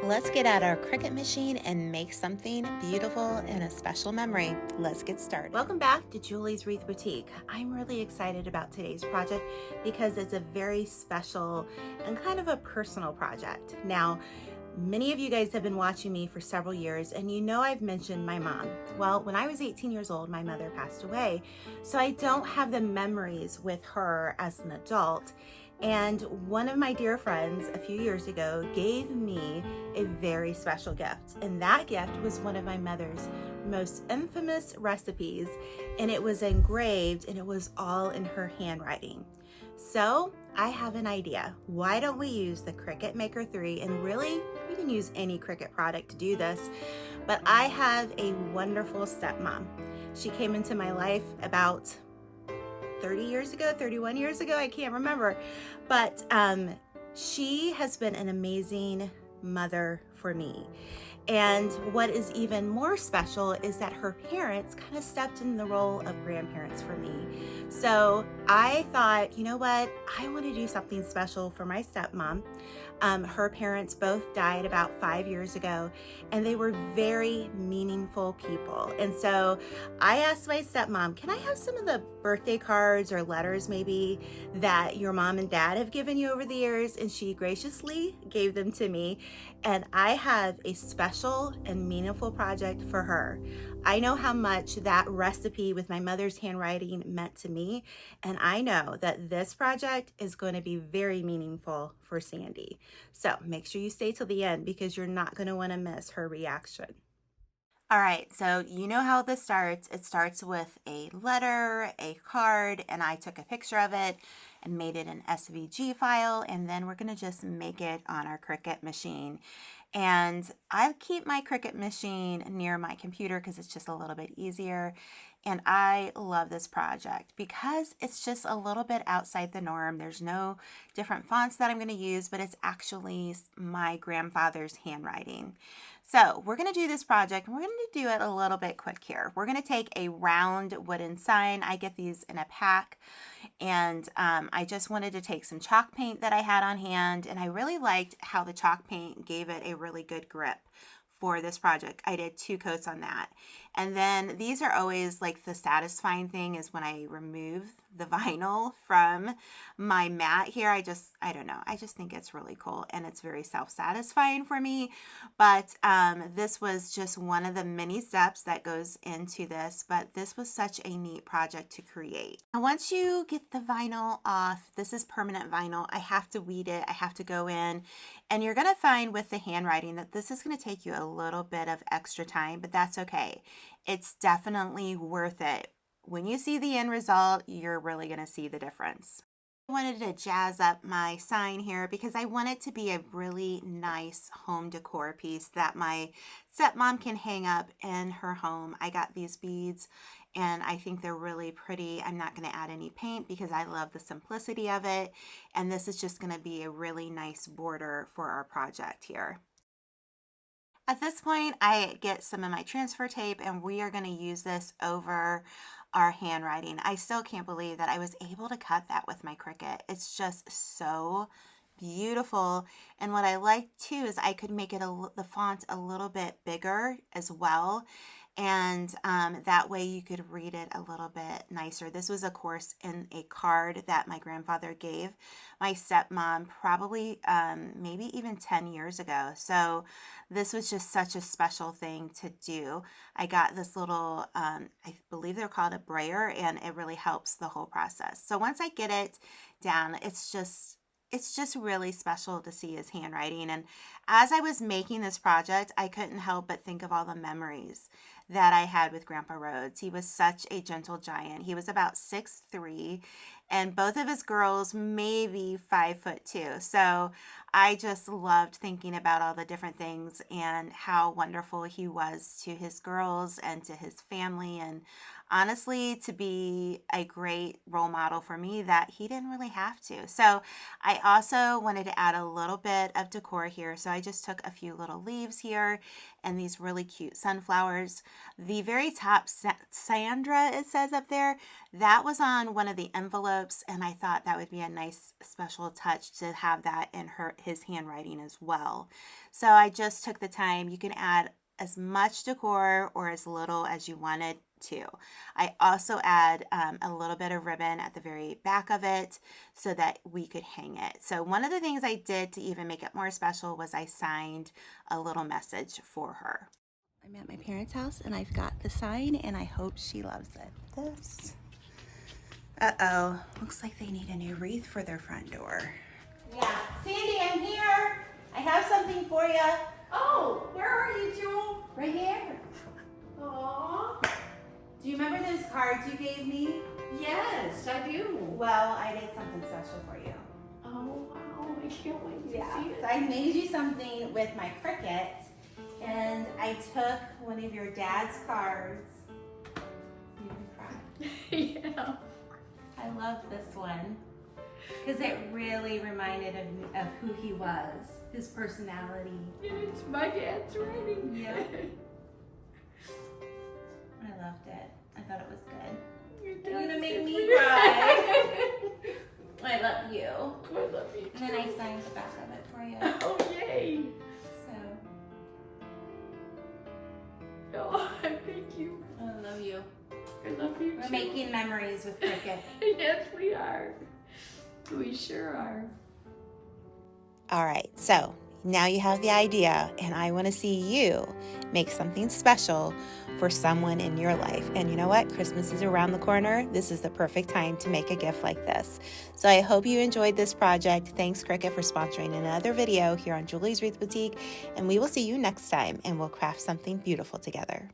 Let's get out our Cricut machine and make something beautiful and a special memory. Let's get started. Welcome back to Julie's Wreath Boutique. I'm really excited about today's project because it's a very special and kind of a personal project. Now, many of you guys have been watching me for several years and you know I've mentioned my mom. Well, when I was 18 years old, my mother passed away. So I don't have the memories with her as an adult. And one of my dear friends a few years ago gave me a very special gift. And that gift was one of my mother's most infamous recipes. And it was engraved and it was all in her handwriting. So I have an idea. Why don't we use the Cricut Maker 3? And really, you can use any Cricut product to do this. But I have a wonderful stepmom. She came into my life about 30 years ago, 31 years ago, I can't remember. But she has been an amazing mother for me. And what is even more special is that her parents kind of stepped in the role of grandparents for me. So I thought, you know what? I want to do something special for my stepmom. Her parents both died about 5 years ago, and they were very meaningful people. And so I asked my stepmom, can I have some of the birthday cards or letters maybe that your mom and dad have given you over the years? And she graciously gave them to me. And I have a special and meaningful project for her. I know how much that recipe with my mother's handwriting meant to me, and I know that this project is going to be very meaningful for Sandy. So make sure you stay till the end because you're not going to want to miss her reaction. All right, so you know how this starts. It starts with a letter, a card, and I took a picture of it and made it an SVG file, and then we're going to just make it on our Cricut machine. And I keep my Cricut machine near my computer because it's just a little bit easier. And I love this project because it's just a little bit outside the norm. There's no different fonts that I'm going to use, but it's actually my grandfather's handwriting. So we're going to do this project, and we're going to do it a little bit quick here. We're going to take a round wooden sign. I get these in a pack, and I just wanted to take some chalk paint that I had on hand, and I really liked how the chalk paint gave it a really good grip for this project. I did 2 coats on that. And then these are always like the satisfying thing is when I remove the vinyl from my mat here. I don't know. I just think it's really cool and it's very self-satisfying for me. But this was just one of the many steps that goes into this, but this was such a neat project to create. And once you get the vinyl off, this is permanent vinyl. I have to weed it. I have to go in, and you're going to find with the handwriting that this is going to take you a little bit of extra time, but that's okay. It's definitely worth it. When you see the end result, you're really going to see the difference. I wanted to jazz up my sign here because I want it to be a really nice home decor piece that my stepmom can hang up in her home. I got these beads and I think they're really pretty. I'm not going to add any paint because I love the simplicity of it. And this is just going to be a really nice border for our project here. At this point, I get some of my transfer tape and we are going to use this over our handwriting. I still can't believe that I was able to cut that with my Cricut. It's just so beautiful. And what I like too is I could make it the font a little bit bigger as well. And that way you could read it a little bit nicer. This was, of course, in a card that my grandfather gave my stepmom probably maybe even 10 years ago. So this was just such a special thing to do. I got this little, I believe they're called a brayer, and it really helps the whole process. So once I get it down, it's just really special to see his handwriting. And as I was making this project, I couldn't help but think of all the memories that I had with Grandpa Rhodes. He was such a gentle giant. He was about 6'3", and both of his girls maybe 5'2". So I just loved thinking about all the different things and how wonderful he was to his girls and to his family, and honestly to be a great role model for me that he didn't really have to. So I also wanted to add a little bit of decor here. So I just took a few little leaves here and these really cute sunflowers. The very top, Sandra, it says up there, that was on one of the envelopes, and I thought that would be a nice special touch to have that in his handwriting as well. So I just took the time. You can add as much decor or as little as you wanted to. I also add a little bit of ribbon at the very back of it so that we could hang it. So one of the things I did to even make it more special was I signed a little message for her. I'm at my parents' house and I've got the sign and I hope she loves it. This. Uh-oh. Looks like they need a new wreath for their front door. Yeah. Sandy, I'm here. I have something for you. Oh, where are you, Jewel? Right here. Aww. Do you remember those cards you gave me? Yes, I do. Well, I did something special for you. Oh, wow. I can't wait to see it. So I made you something with my Cricut, and I took one of your dad's cards. You can cry. Yeah. I love this one because it really reminded me of who he was, his personality. And it's my dad's writing. Yeah. I loved it. I thought it was good. You're gonna make me cry. I love you. I love you too. And then I signed the back of it for you. Oh, yay. So. Oh, thank you. I love you. I love you We're too. making memories with Cricut. Yes, we are. We sure are. All right, so now you have the idea, and I want to see you make something special for someone in your life. And you know what? Christmas is around the corner. This is the perfect time to make a gift like this. So I hope you enjoyed this project. Thanks, Cricut, for sponsoring another video here on Julie's Wreath Boutique. And we will see you next time, and we'll craft something beautiful together.